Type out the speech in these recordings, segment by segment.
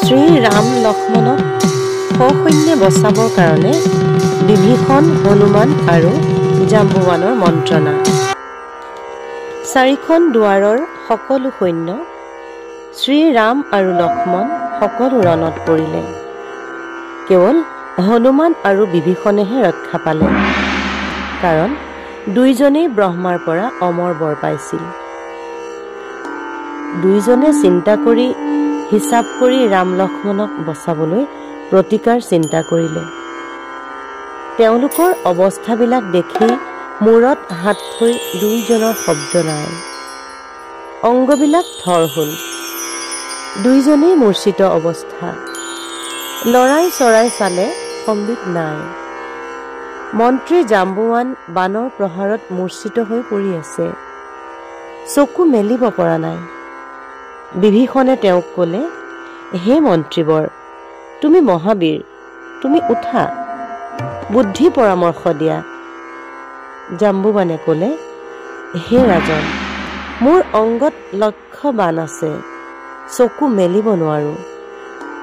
শ্ৰী ৰাম লক্ষ্মণক সসৈন্যে বচাবৰ কাৰণে বিভীষণ, হনুমান আৰু জাম্বুৱানৰ মন্ত্ৰণা। 4খন দুৱাৰৰ সকলো সৈন্য শ্ৰী ৰাম আৰু লক্ষ্মণ সকলো ৰণত পৰিলে। কেৱল হনুমান আৰু বিভীষণেহে ৰক্ষা পালে, কাৰণ দুইজনেই ব্ৰহ্মাৰ পৰা অমৰ বৰ পাইছিল। দুইজনে চিন্তা কৰি হিচাপ কৰি ৰাম লক্ষ্মণক বচাবলৈ প্ৰতিকাৰ চিন্তা কৰিলে। তেওঁলোকৰ অৱস্থাবিলাক দেখি মূৰত হাত থৈ দুইজনৰ শব্দ নাই। অংগবিলাক থৰ হ'ল। দুইজনেই মূৰ্ছিত অৱস্থা। লৰাই চৰাই চালে সম্বিত নাই। মন্ত্ৰী জাম্বুৱান বানৰ প্ৰহাৰত মূৰ্ছিত হৈ পৰি আছে। চকু মেলিব পৰা নাই। বিভীষণে তেওঁক ক'লে, হে মন্ত্ৰীবৰ, তুমি মহাবীৰ, তুমি উঠা, বুদ্ধি পৰামৰ্শ দিয়া। জাম্বুৱানে ক'লে, হে ৰাজন, মোৰ অংগত লক্ষ বান আছে, চকু মেলিব নোৱাৰো,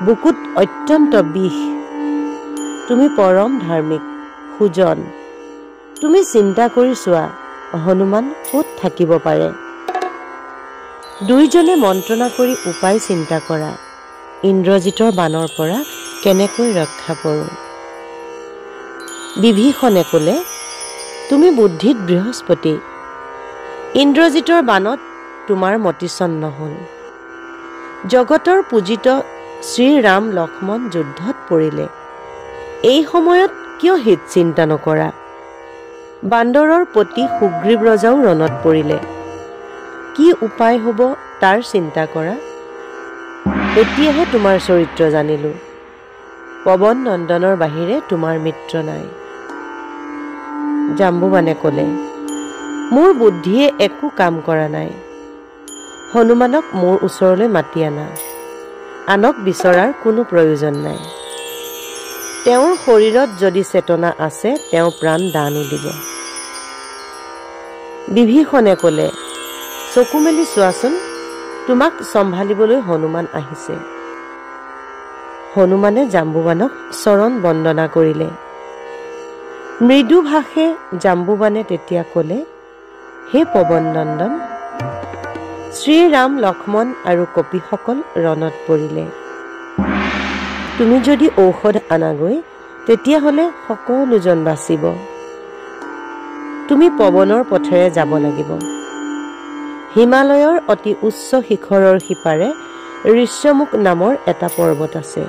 বুকুত অত্যন্ত বিষ। তুমি পৰম ধাৰ্মিক, সুজন। তুমি চিন্তা কৰি চোৱা, হনুমান ক'ত থাকিব পাৰে। দুইজনে মন্ত্ৰণা কৰি উপায় চিন্তা কৰা, ইন্দ্ৰজিতৰ বানৰ পৰা কেনেকৈ ৰক্ষা পৰোঁ। বিভীষণে ক'লে, তুমি বুদ্ধিত বৃহস্পতি, ইন্দ্ৰজিতৰ বানত তোমাৰ মতিচন্ন হ'ল। জগতৰ পূজিত শ্ৰীৰাম লক্ষ্মণ যুদ্ধত পৰিলে। এই সময়ত কিয় হিত চিন্তা নকৰা। বান্দৰৰ পতি সুগ্ৰীৱ ৰজাও ৰণত পৰিলে। কি উপায় হ'ব তাৰ চিন্তা কৰা। এতিয়াহে তোমাৰ চৰিত্ৰ জানিলো। পৱন নন্দনৰ বাহিৰে তোমাৰ মিত্ৰ নাই। জাম্বুৱানে ক'লে, মোৰ বুদ্ধিয়ে একো কাম কৰা নাই। হনুমানক মোৰ ওচৰলৈ মাতি আনা। আনক বিচৰাৰ কোনো প্ৰয়োজন নাই। তেওঁৰ শৰীৰত যদি চেতনা আছে, তেওঁ প্ৰাণ দানো দিব। বিভীষণে ক'লে, চকু মেলি চোৱাচোন, তোমাক চম্ভালিবলৈ হনুমান আহিছে। হনুমানে জাম্বুৱানক চৰণ বন্দনা কৰিলে। মৃদু ভাষে জাম্বুৱানে তেতিয়া ক'লে, হে পৱন নন্দন, শ্ৰীৰাম লক্ষ্মণ আৰু কপিসকল ৰণত পৰিলে। তুমি যদি ঔষধ আনাগৈ, তেতিয়াহ'লে সকলোজন বাচিব। তুমি পৱনৰ পথেৰে যাব লাগিব। হিমালয়ৰ অতি উচ্চ শিখৰৰ সিপাৰে ঋষ্যমুখ নামৰ এটা পৰ্বত আছে।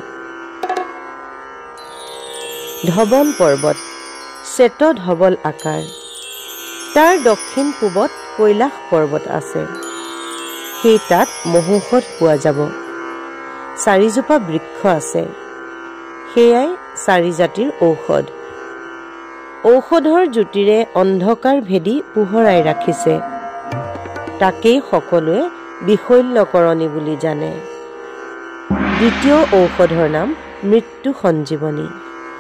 ধৱল পৰ্বত, শ্বেত ধৱল আকাৰ। তাৰ দক্ষিণ পূবত কৈলাশ পৰ্বত আছে। সেই তাত মহৌষধ পোৱা যাব। 4 জোপা বৃক্ষ আছে। সেয়াই 4 জাতিৰ ঔষধ। ঔষধৰ জ্যোতিৰে অন্ধকাৰ ভেদি পোহৰাই ৰাখিছে। তাকেই সকলোৱে বিশল্যকৰণী বুলি জানে। দ্বিতীয় ঔষধৰ নাম মৃত্যু সঞ্জীৱনী।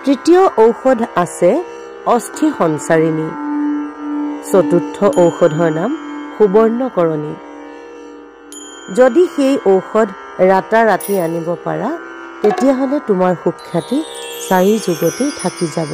তৃতীয় ঔষধ আছে অস্থি সঞ্চাৰিণী। চতুৰ্থ ঔষধৰ নাম সুবৰ্ণকৰণী। যদি সেই ঔষধ ৰাতাৰাতি আনিব পাৰা, তেতিয়াহ'লে তোমাৰ সুখ্যাতি 4 যুগতেই থাকি যাব।